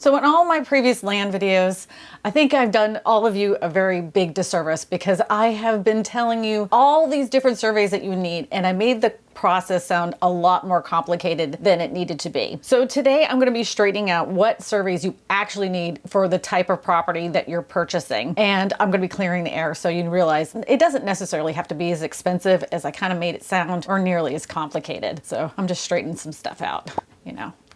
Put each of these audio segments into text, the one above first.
So in all my previous land videos, I think I've done all of you a very big disservice because I have been telling you all these different surveys that you need, and I made the process sound a lot more complicated than it needed to be. So today I'm going to be straightening out what surveys you actually need for the type of property that you're purchasing. And I'm going to be clearing the air so you realize it doesn't necessarily have to be as expensive as I kind of made it sound or nearly as complicated. So I'm just straightening some stuff out,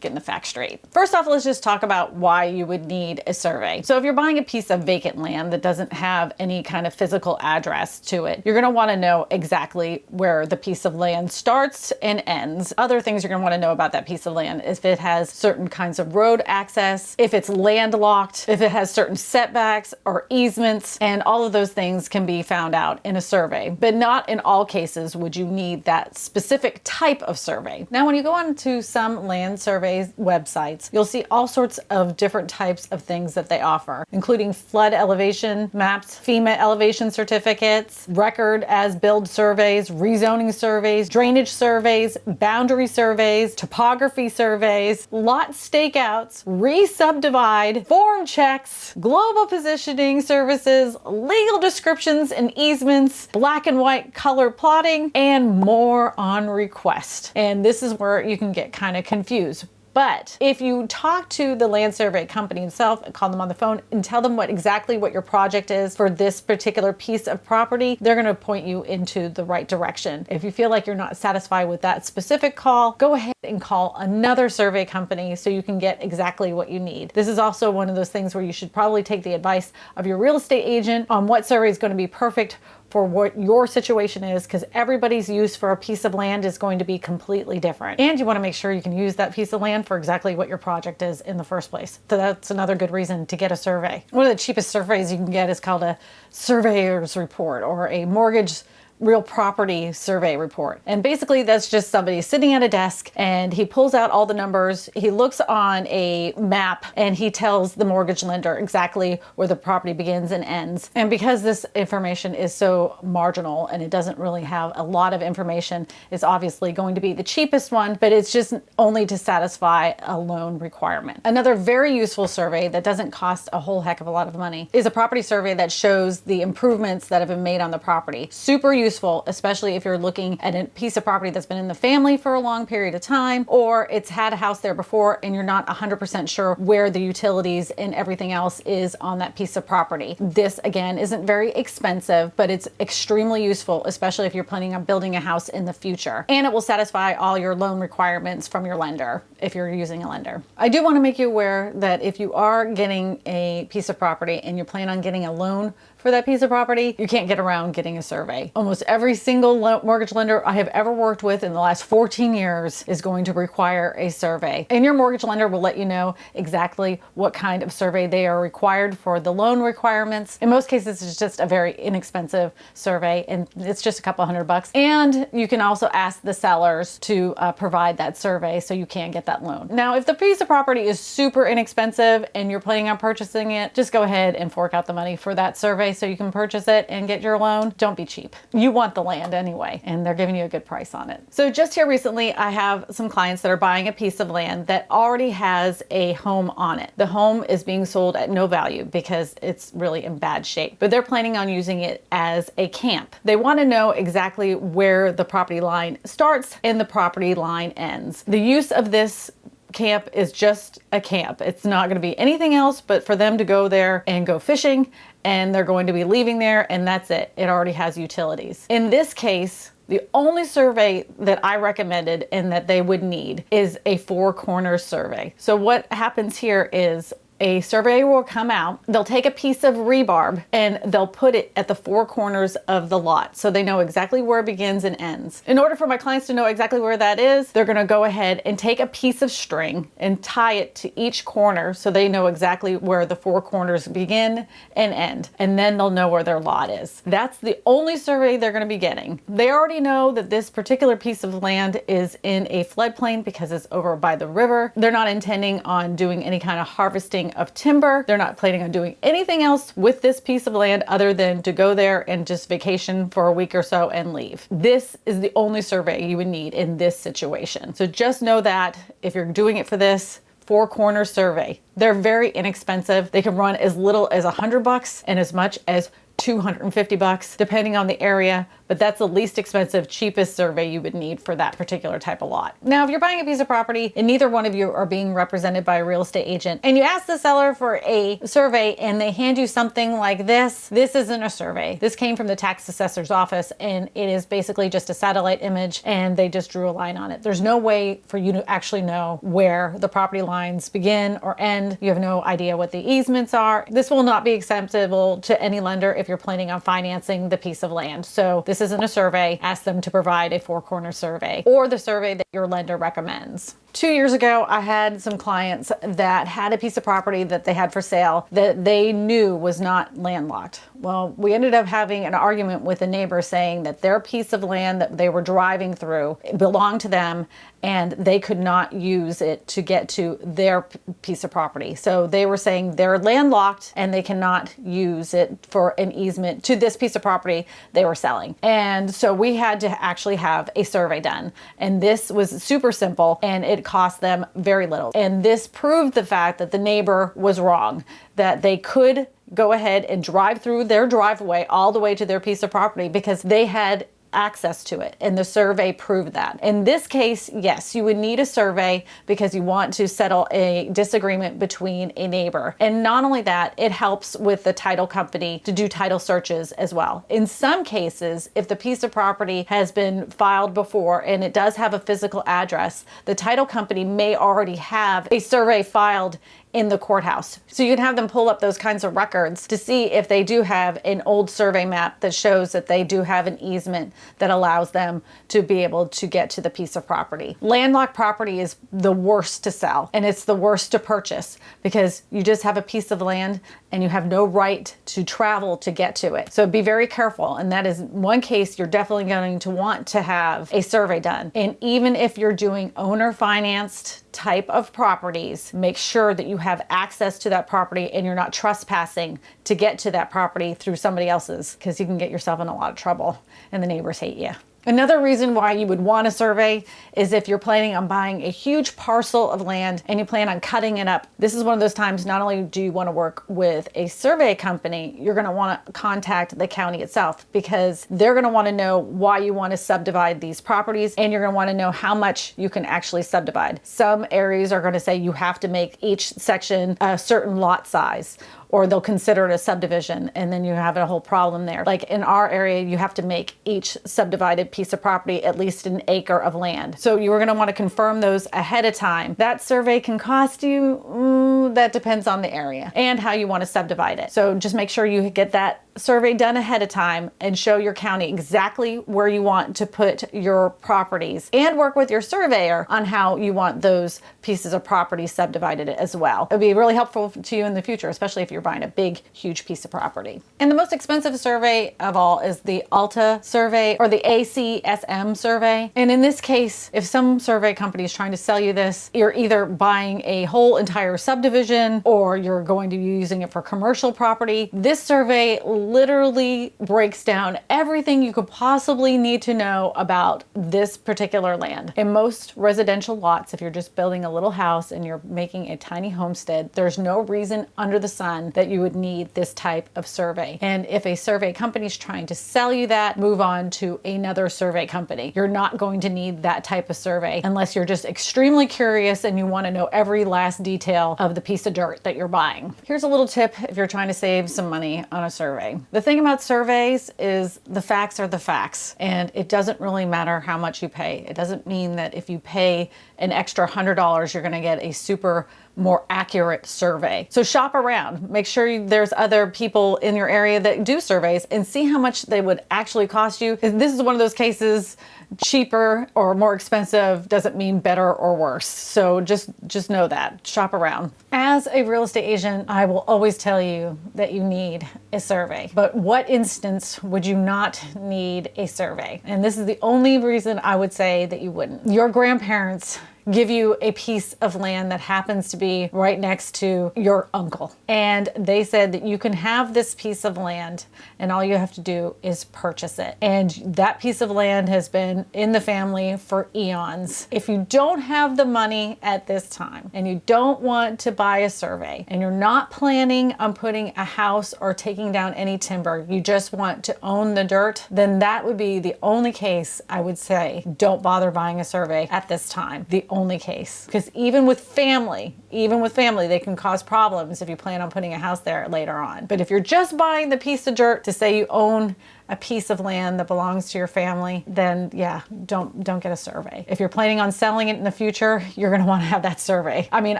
getting the facts straight. First off, let's just talk about why you would need a survey. So if you're buying a piece of vacant land that doesn't have any kind of physical address to it, you're gonna wanna know exactly where the piece of land starts and ends. Other things you're gonna wanna know about that piece of land is if it has certain kinds of road access, if it's landlocked, if it has certain setbacks or easements, and all of those things can be found out in a survey. But not in all cases would you need that specific type of survey. Now, when you go on to some land survey websites, you'll see all sorts of different types of things that they offer, including flood elevation maps, FEMA elevation certificates, record as build surveys, rezoning surveys, drainage surveys, boundary surveys, topography surveys, lot stakeouts, re-subdivide, form checks, global positioning services, legal descriptions and easements, black and white color plotting, and more on request. And this is where you can get kind of confused. But if you talk to the land survey company itself and call them on the phone and tell them exactly what your project is for this particular piece of property, they're going to point you into the right direction. If you feel like you're not satisfied with that specific call, go ahead and call another survey company so you can get exactly what you need. This is also one of those things where you should probably take the advice of your real estate agent on what survey is going to be perfect for what your situation is, because everybody's use for a piece of land is going to be completely different. And you want to make sure you can use that piece of land for exactly what your project is in the first place. So that's another good reason to get a survey. One of the cheapest surveys you can get is called a surveyor's report or a mortgage real property survey report. And basically that's just somebody sitting at a desk and he pulls out all the numbers, he looks on a map, and he tells the mortgage lender exactly where the property begins and ends. And because this information is so marginal and it doesn't really have a lot of information, it's obviously going to be the cheapest one, but it's just only to satisfy a loan requirement. Another very useful survey that doesn't cost a whole heck of a lot of money is a property survey that shows the improvements that have been made on the property. Super useful, especially if you're looking at a piece of property that's been in the family for a long period of time, or it's had a house there before and you're not 100% sure where the utilities and everything else is on that piece of property. This, again, isn't very expensive, but it's extremely useful, especially if you're planning on building a house in the future. And it will satisfy all your loan requirements from your lender if you're using a lender. I do want to make you aware that if you are getting a piece of property and you plan on getting a loan for that piece of property, you can't get around getting a survey. Almost every single mortgage lender I have ever worked with in the last 14 years is going to require a survey. And your mortgage lender will let you know exactly what kind of survey they are required for the loan requirements. In most cases, it's just a very inexpensive survey and it's just a couple $100. And you can also ask the sellers to provide that survey so you can get that loan. Now, if the piece of property is super inexpensive and you're planning on purchasing it, just go ahead and fork out the money for that survey so you can purchase it and get your loan. Don't be cheap. You want the land anyway, and they're giving you a good price on it. So just here recently, I have some clients that are buying a piece of land that already has a home on it. The home is being sold at no value because it's really in bad shape, but they're planning on using it as a camp. They want to know exactly where the property line starts and the property line ends. The use of this camp is just a camp. It's not going to be anything else but for them to go there and go fishing, and they're going to be leaving there, and that's it. It already has utilities. In this case, the only survey that I recommended and that they would need is a four corners survey. So what happens here is a surveyor will come out, they'll take a piece of rebarb and they'll put it at the four corners of the lot so they know exactly where it begins and ends. In order for my clients to know exactly where that is, they're gonna go ahead and take a piece of string and tie it to each corner so they know exactly where the four corners begin and end. And then they'll know where their lot is. That's the only survey they're gonna be getting. They already know that this particular piece of land is in a floodplain because it's over by the river. They're not intending on doing any kind of harvesting of timber. They're not planning on doing anything else with this piece of land other than to go there and just vacation for a week or so and leave. This is the only survey you would need in this situation. So just know that if you're doing it for this, four corner survey. They're very inexpensive. They can run as little as $100 and as much as $250 depending on the area, but that's the least expensive, cheapest survey you would need for that particular type of lot. Now, if you're buying a piece of property and neither one of you are being represented by a real estate agent and you ask the seller for a survey and they hand you something like this isn't a survey. This came from the tax assessor's office and it is basically just a satellite image and they just drew a line on it. There's no way for you to actually know where the property lines begin or end. You have no idea what the easements are. This will not be acceptable to any lender if you're planning on financing the piece of land. So this isn't a survey. Ask them to provide a four corner survey or the survey that your lender recommends. 2 years ago, I had some clients that had a piece of property that they had for sale that they knew was not landlocked. Well, we ended up having an argument with a neighbor saying that their piece of land that they were driving through belonged to them and they could not use it to get to their piece of property. So they were saying they're landlocked and they cannot use it for an easement to this piece of property they were selling. And so we had to actually have a survey done. And this was super simple and it cost them very little. And this proved the fact that the neighbor was wrong, that they could go ahead and drive through their driveway all the way to their piece of property because they had access to it, and the survey proved that. In this case, yes, you would need a survey because you want to settle a disagreement between a neighbor. And not only that, it helps with the title company to do title searches as well. In some cases, if the piece of property has been filed before and it does have a physical address, the title company may already have a survey filed in the courthouse. So you can have them pull up those kinds of records to see if they do have an old survey map that shows that they do have an easement that allows them to be able to get to the piece of property. Landlocked property is the worst to sell and it's the worst to purchase because you just have a piece of land and you have no right to travel to get to it. So be very careful. And that is one case you're definitely going to want to have a survey done. And even if you're doing owner financed type of properties, make sure that you have access to that property and you're not trespassing to get to that property through somebody else's, because you can get yourself in a lot of trouble and the neighbors hate you. Another reason why you would want a survey is if you're planning on buying a huge parcel of land and you plan on cutting it up. This is one of those times, not only do you want to work with a survey company, you're going to want to contact the county itself because they're going to want to know why you want to subdivide these properties and you're going to want to know how much you can actually subdivide. Some areas are going to say you have to make each section a certain lot size, or they'll consider it a subdivision, and then you have a whole problem there. Like in our area, you have to make each subdivided piece of property at least an acre of land. So you are gonna wanna confirm those ahead of time. That survey can cost you, that depends on the area and how you wanna subdivide it. So just make sure you get that survey done ahead of time and show your county exactly where you want to put your properties and work with your surveyor on how you want those pieces of property subdivided as well. It would be really helpful to you in the future, especially if you're buying a big, huge piece of property. And the most expensive survey of all is the ALTA survey or the ACSM survey. And in this case, if some survey company is trying to sell you this, you're either buying a whole entire subdivision or you're going to be using it for commercial property. This survey literally breaks down everything you could possibly need to know about this particular land. In most residential lots, if you're just building a little house and you're making a tiny homestead, there's no reason under the sun that you would need this type of survey. And if a survey company is trying to sell you that, move on to another survey company. You're not going to need that type of survey unless you're just extremely curious and you want to know every last detail of the piece of dirt that you're buying. Here's a little tip if you're trying to save some money on a survey. The thing about surveys is the facts are the facts, and it doesn't really matter how much you pay. It doesn't mean that if you pay an extra $100, you're going to get a super more accurate survey. So shop around. Make sure there's other people in your area that do surveys and see how much they would actually cost you. This is one of those cases, cheaper or more expensive doesn't mean better or worse. So just know that. Shop around. As a real estate agent, I will always tell you that you need a survey. But what instance would you not need a survey? And this is the only reason I would say that you wouldn't. Your grandparents give you a piece of land that happens to be right next to your uncle. And they said that you can have this piece of land and all you have to do is purchase it. And that piece of land has been in the family for eons. If you don't have the money at this time and you don't want to buy a survey and you're not planning on putting a house or taking down any timber, you just want to own the dirt, then that would be the only case I would say don't bother buying a survey at this time. The only case. Because even with family, they can cause problems if you plan on putting a house there later on. But if you're just buying the piece of dirt to say you own a piece of land that belongs to your family, then yeah, don't get a survey. If you're planning on selling it in the future, you're gonna wanna have that survey. I mean,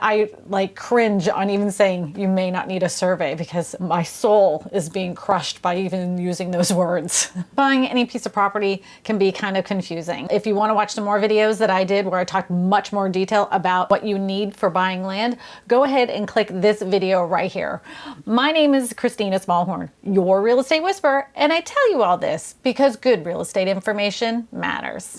I like cringe on even saying you may not need a survey because my soul is being crushed by even using those words. Buying any piece of property can be kind of confusing. If you wanna watch some more videos that I did where I talked much more detail about what you need for buying land, go ahead and click this video right here. My name is Kristina Smallhorn, your real estate whisperer, and I tell you all this because good real estate information matters.